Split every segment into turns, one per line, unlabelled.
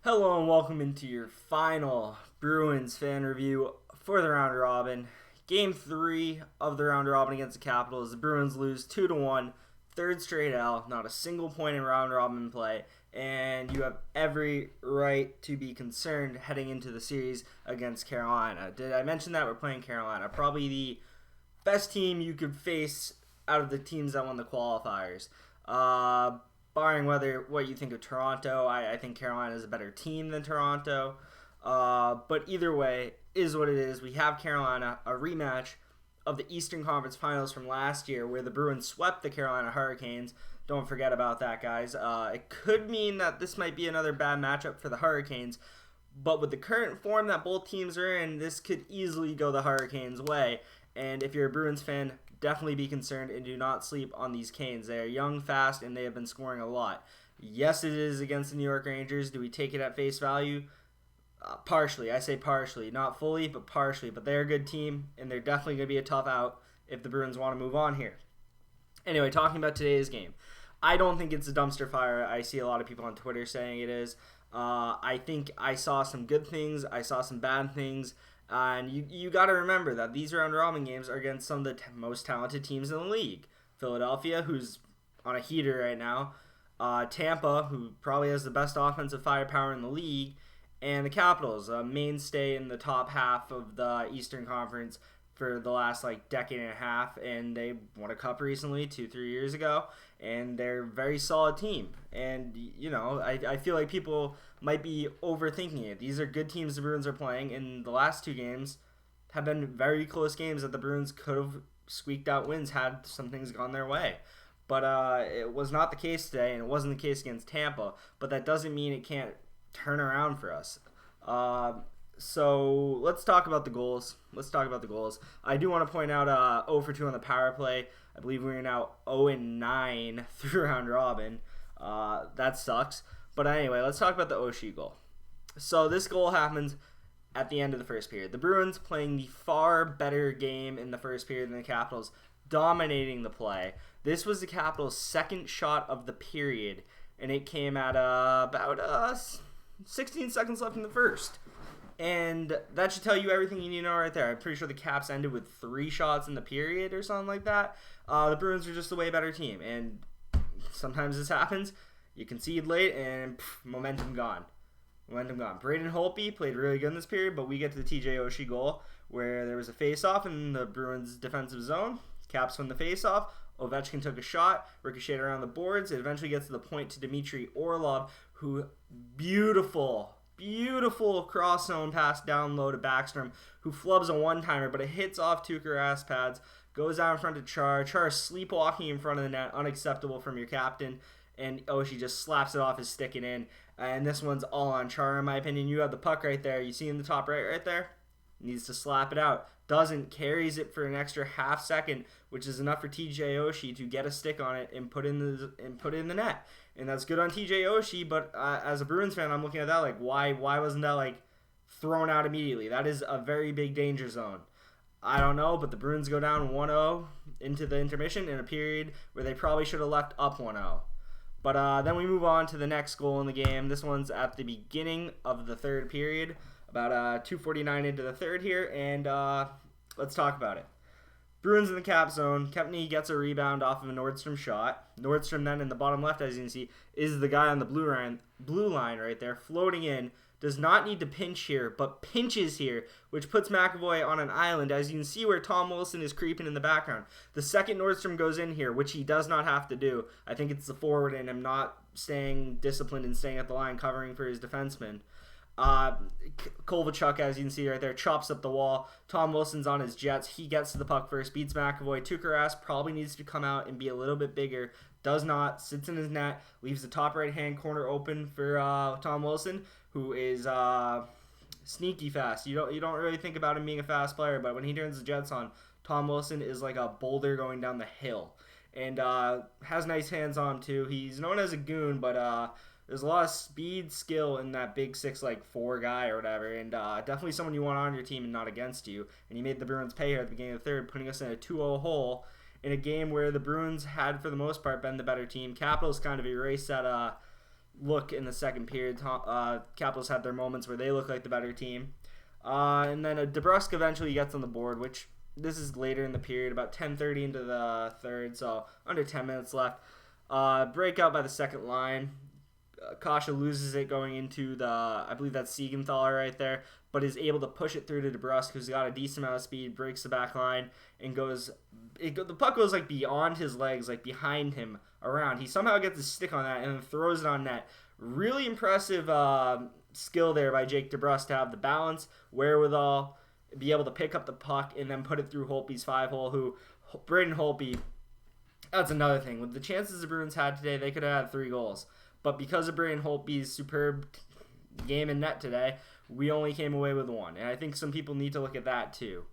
Hello and welcome into your final Bruins fan review for the round robin. Game 3 of the round robin against the Capitals. The Bruins lose 2-1, third straight L, not a single point in round robin play, and you have every right to be concerned heading into the series against Carolina. Did I mention that we're playing Carolina? Probably the best team you could face out of the teams that won the qualifiers. Barring what you think of Toronto, I think Carolina is a better team than Toronto. But either way, is what it is. We have Carolina, a rematch of the Eastern Conference Finals from last year where the Bruins swept the Carolina Hurricanes. Don't forget about that, guys. It could mean that this might be another bad matchup for the Hurricanes, but with the current form that both teams are in, this could easily go the Hurricanes' way. And if you're a Bruins fan, definitely be concerned and do not sleep on these Canes. They are young, fast, and they have been scoring a lot. Yes, it is against the New York Rangers. Do we take it at face value? Partially. I say partially. Not fully, but partially. But they're a good team, and they're definitely going to be a tough out if the Bruins want to move on here. Anyway, talking about today's game. I don't think it's a dumpster fire. I see a lot of people on Twitter saying it is. I think I saw some good things. I saw some bad things. And you got to remember that these round robin games are against some of the most talented teams in the league. Philadelphia, who's on a heater right now. Tampa, who probably has the best offensive firepower in the league. And the Capitals, a mainstay in the top half of the Eastern Conference for the last decade and a half. And they won a cup recently, 2-3 years ago. And they're a very solid team. And, I feel like people might be overthinking it. These are good teams the Bruins are playing, and the last two games have been very close games that the Bruins could have squeaked out wins had some things gone their way. But it was not the case today, and it wasn't the case against Tampa, but that doesn't mean it can't turn around for us. So let's talk about the goals. I do want to point out 0 for 2 on the power play. I believe we're now 0-9 through round robin. That sucks. But anyway, let's talk about the Oshie goal. So this goal happens at the end of the first period. The Bruins playing the far better game in the first period than the Capitals, dominating the play. This was the Capitals' second shot of the period, and it came at about 16 seconds left in the first. And that should tell you everything you need to know right there. I'm pretty sure the Caps ended with 3 shots in the period or something like that. The Bruins are just a way better team, and sometimes this happens. You concede late, and momentum gone. Braden Holtby played really good in this period, but we get to the TJ Oshie goal where there was a face-off in the Bruins' defensive zone. Caps win the face-off. Ovechkin took a shot, ricocheted around the boards. It eventually gets to the point to Dmitry Orlov, who beautiful cross zone pass down low to Backstrom, who flubs a one-timer, but it hits off 2 grass pads, goes out in front of Char. Char is sleepwalking in front of the net, unacceptable from your captain. And Oshie just slaps it off his stick and in. And this one's all on Char, in my opinion. You have the puck right there. You see in the top right there? Needs to slap it out. Doesn't. Carries it for an extra half second, which is enough for TJ Oshie to get a stick on it and put it in the net. And that's good on TJ Oshie, but as a Bruins fan, I'm looking at that why wasn't that thrown out immediately? That is a very big danger zone. I don't know, but the Bruins go down 1-0 into the intermission in a period where they probably should have left up 1-0. But then we move on to the next goal in the game. This one's at the beginning of the third period, about 2:49 into the third here, and let's talk about it. Bruins in the cap zone. Kempny gets a rebound off of a Nordstrom shot. Nordstrom then in the bottom left, as you can see, is the guy on the blue line right there, floating in. Does not need to pinch here, but pinches here, which puts McAvoy on an island, as you can see where Tom Wilson is creeping in the background. The second Nordstrom goes in here, which he does not have to do. I think it's the forward and him not staying disciplined and staying at the line, covering for his defenseman. Kovalchuk, as you can see right there, chops up the wall. Tom Wilson's on his jets. He gets to the puck first, beats McAvoy. Tuukka probably needs to come out and be a little bit bigger. Does not, sits in his net, leaves the top right-hand corner open for Tom Wilson, who is sneaky fast. You don't really think about him being a fast player, but when he turns the jets on, Tom Wilson is like a boulder going down the hill. And has nice hands on him, too. He's known as a goon, but there's a lot of speed, skill in that big 6'4" guy or whatever, and definitely someone you want on your team and not against you. And he made the Bruins pay here at the beginning of the third, putting us in a 2-0 hole in a game where the Bruins had, for the most part, been the better team. Capitals kind of erased that look in the second period. Capitals had their moments where they look like the better team. And then DeBrusk eventually gets on the board, which this is later in the period, about 10:30 into the third, so under 10 minutes left. Breakout by the second line. Kasha loses it going into I believe that's Siegenthaler right there, but is able to push it through to DeBrusk, who's got a decent amount of speed, breaks the back line, and the puck goes like beyond his legs, like behind him, around. He somehow gets his stick on that and then throws it on net. Really impressive skill there by Jake DeBrusk to have the balance, wherewithal, be able to pick up the puck and then put it through Holtby's 5-hole, who Braden Holtby, that's another thing. With the chances the Bruins had today, they could have had 3 goals. But because of Braden Holtby's superb game in net today, we only came away with 1. And I think some people need to look at that too.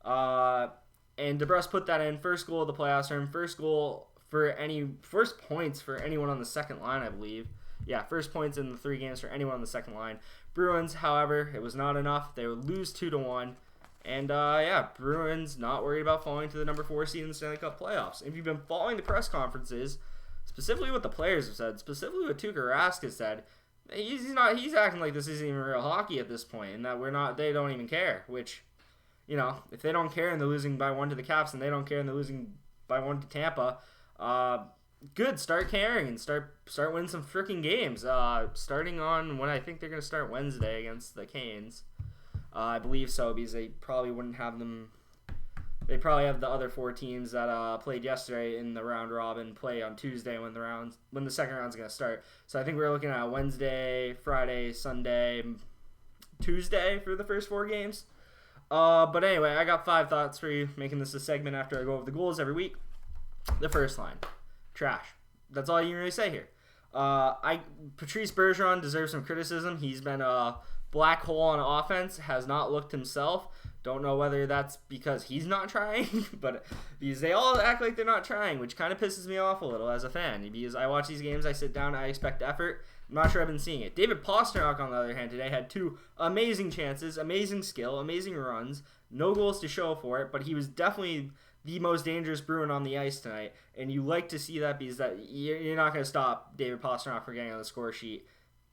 And DeBrusk put that in. First goal of the playoffs for him. First points for anyone on the second line, I believe. Yeah, first points in the 3 games for anyone on the second line. Bruins, however, it was not enough. They would lose 2-1. And, Bruins not worried about falling to the number 4 seed in the Stanley Cup playoffs. If you've been following the press conferences, specifically what the players have said, specifically what Tuukka Rask has said, he's acting like this isn't even real hockey at this point, and that they don't even care, which, if they don't care and they're losing by 1 to the Caps and they don't care and they're losing by 1 to Tampa, good, start caring and start winning some freaking games. Starting on when I think they're going to start Wednesday against the Canes. I believe so, because they probably wouldn't have them. They probably have the other 4 teams that played yesterday in the round robin play on Tuesday when the second round's going to start. So I think we're looking at Wednesday, Friday, Sunday, Tuesday for the first 4 games. But anyway, I got 5 thoughts for you, making this a segment after I go over the goals every week. The first line, trash. That's all you can really say here. Patrice Bergeron deserves some criticism. He's been a black hole on offense, has not looked himself. Don't know whether that's because he's not trying, but because they all act like they're not trying, which kind of pisses me off a little as a fan. Because I watch these games, I sit down, I expect effort. I'm not sure I've been seeing it. David Pastrnak, on the other hand, today had 2 amazing chances, amazing skill, amazing runs, no goals to show for it, but he was definitely the most dangerous Bruin on the ice tonight, and you like to see that because you're not going to stop David Pastrnak from getting on the score sheet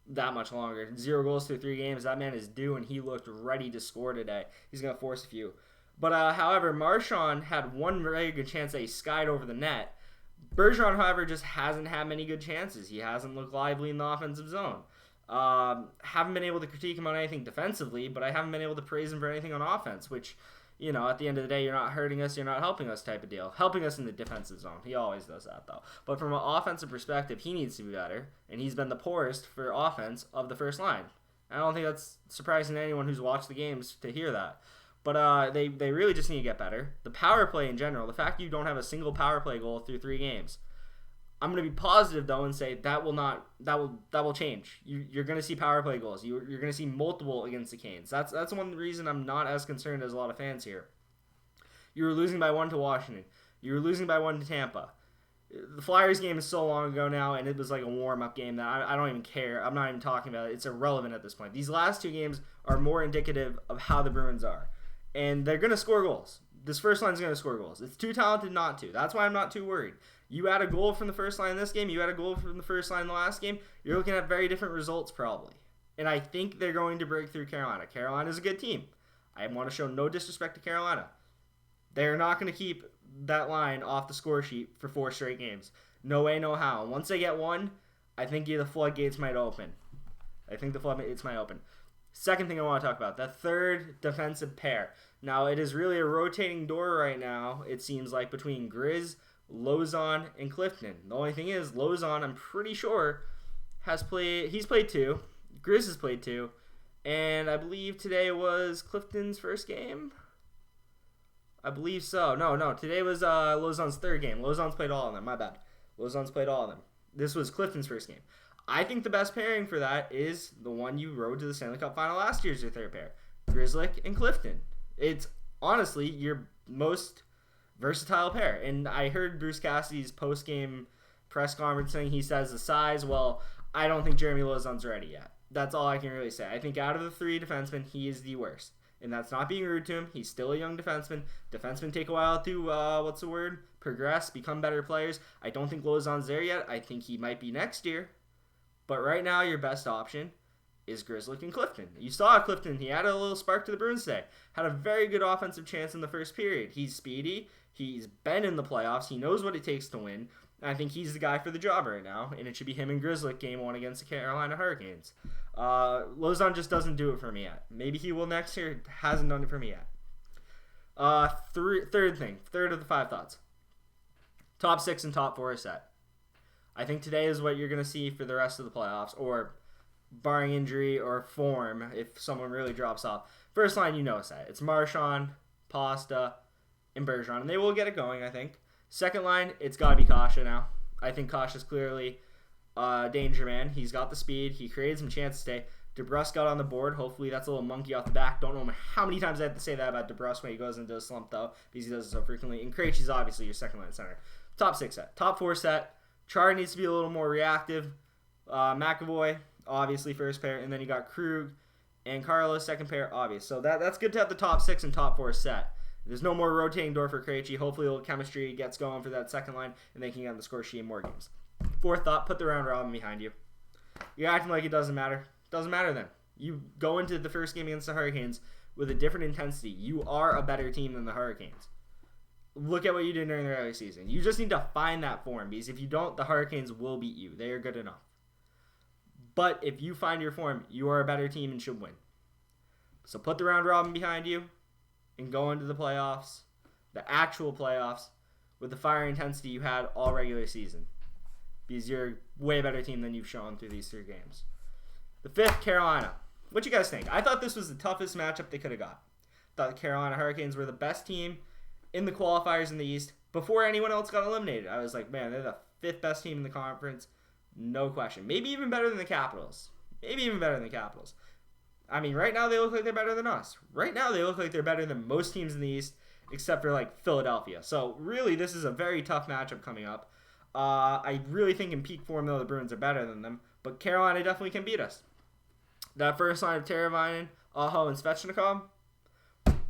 that much longer. 0 goals through 3 games. That man is due, and he looked ready to score today. He's going to force a few. But, however, Marchand had 1 very good chance that he skied over the net. Bergeron, however, just hasn't had many good chances. He hasn't looked lively in the offensive zone. Haven't been able to critique him on anything defensively, but I haven't been able to praise him for anything on offense, which, at the end of the day, you're not hurting us, you're not helping us type of deal. Helping us in the defensive zone. He always does that, though. But from an offensive perspective, he needs to be better, and he's been the poorest for offense of the first line. I don't think that's surprising to anyone who's watched the games to hear that. But they really just need to get better. The power play in general, the fact you don't have a single power play goal through 3 games. I'm going to be positive, though, and say that will change. You're going to see power play goals. You're going to see multiple against the Canes. That's one reason I'm not as concerned as a lot of fans here. You were losing by 1 to Washington. You were losing by 1 to Tampa. The Flyers game is so long ago now, and it was like a warm-up game that I don't even care. I'm not even talking about it. It's irrelevant at this point. These last 2 games are more indicative of how the Bruins are. And they're going to score goals. This first line is going to score goals. It's too talented not to. That's why I'm not too worried. You add a goal from the first line in this game, you add a goal from the first line in the last game, you're looking at very different results probably. And I think they're going to break through Carolina. Carolina's a good team. I want to show no disrespect to Carolina. They're not going to keep that line off the score sheet for 4 straight games. No way, no how. Once they get 1, I think the floodgates might open. Second thing I want to talk about, the third defensive pair. Now, it is really a rotating door right now, it seems like, between Grizz, Lauzon, and Clifton. The only thing is, Lauzon, I'm pretty sure, he's played 2. Grizz has played 2. And I believe today was Clifton's first game? I believe so. No, today was Lauzon's 3rd game. Lauzon's played all of them, my bad. Lauzon's played all of them. This was Clifton's first game. I think the best pairing for that is the one you rode to the Stanley Cup final last year as your 3rd pair. Grzelcyk and Clifton. It's honestly your most versatile pair. And I heard Bruce Cassidy's post-game press conference saying he says the size. Well, I don't think Jeremy Lauzon's ready yet. That's all I can really say. I think out of the 3 defensemen, he is the worst. And that's not being rude to him. He's still a young defenseman. Defensemen take a while to, progress, become better players. I don't think Lauzon's there yet. I think he might be next year. But right now, your best option is Grzelcyk and Clifton. You saw Clifton. He had a little spark to the Bruins today. Had a very good offensive chance in the first period. He's speedy. He's been in the playoffs. He knows what it takes to win. And I think he's the guy for the job right now. And it should be him and Grzelcyk game 1 against the Carolina Hurricanes. Lauzon just doesn't do it for me yet. Maybe he will next year. Hasn't done it for me yet. Third of the 5 thoughts. Top 6 and top 4 are set. I think today is what you're going to see for the rest of the playoffs, or barring injury or form if someone really drops off. First line, is set. It's Marchand, Pasta, and Bergeron, and they will get it going, I think. Second line, it's got to be Kasha now. I think Kasha's clearly a danger man. He's got the speed. He created some chances today. DeBrusk got on the board. Hopefully that's a little monkey off the back. Don't know how many times I have to say that about DeBrusk when he goes into a slump, though, because he does it so frequently. And Krejci's obviously your second line center. Top 6 set. Top 4 set. Char needs to be a little more reactive. McAvoy, obviously, first pair. And then you got Krug and Carlos, second pair, obvious. So that's good to have the top 6 and top 4 set. There's no more rotating door for Krejci. Hopefully, a little chemistry gets going for that second line, and they can get on the score sheet in more games. Fourth thought, put the round robin behind you. You're acting like it doesn't matter. Doesn't matter then. You go into the first game against the Hurricanes with a different intensity. You are a better team than the Hurricanes. Look at what you did during the regular season. You just need to find that form, because if you don't, the Hurricanes will beat you. They are good enough. But if you find your form, you are a better team and should win. So put the round robin behind you and go into the playoffs, the actual playoffs, with the fire intensity you had all regular season, because you're a way better team than you've shown through these 3 games. The 5th, Carolina. What you guys think? I thought this was the toughest matchup they could have got. Thought the Carolina Hurricanes were the best team in the qualifiers in the East before anyone else got eliminated. I was like, man, they're the 5th best team in the conference. No question. Maybe even better than the Capitals. I mean, right now they look like they're better than us. Right now they look like they're better than most teams in the East, except for, like, Philadelphia. So, really, this is a very tough matchup coming up. I really think in peak form, though, the Bruins are better than them. But Carolina definitely can beat us. That first line of Teravainen, Aho, and Svechnikov,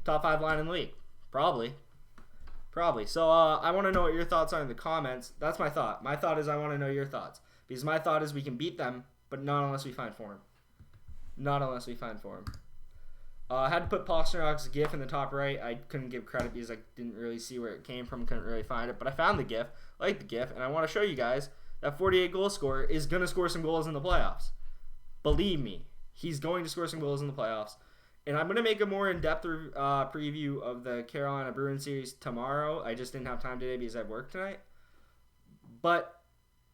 top 5 line in the league. Probably. So I want to know what your thoughts are in the comments. That's my thought. My thought is I want to know your thoughts. Because my thought is we can beat them, but not unless we find form. I had to put Pasternak's GIF in the top right. I couldn't give credit because I didn't really see where it came from. Couldn't really find it. But I found the GIF. I like the GIF. And I want to show you guys that 48-goal scorer is going to score some goals in the playoffs. Believe me. He's going to score some goals in the playoffs. And I'm going to make a more in-depth preview of the Carolina Bruins series tomorrow. I just didn't have time today because I have work tonight. But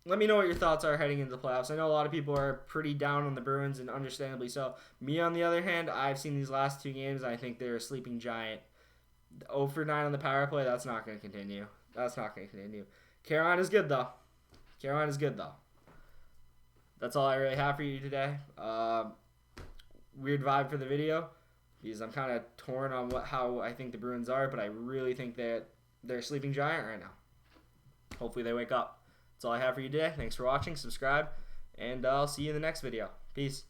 let me know what your thoughts are heading into the playoffs. I know a lot of people are pretty down on the Bruins, and understandably so. Me, on the other hand, I've seen these last 2 games. I think they're a sleeping giant. 0 for 9 on the power play, that's not going to continue. Carolina's good, though. That's all I really have for you today. Weird vibe for the video, because I'm kind of torn on how I think the Bruins are, but I really think that they're a sleeping giant right now. Hopefully they wake up. That's all I have for you today. Thanks for watching. Subscribe, and I'll see you in the next video. Peace.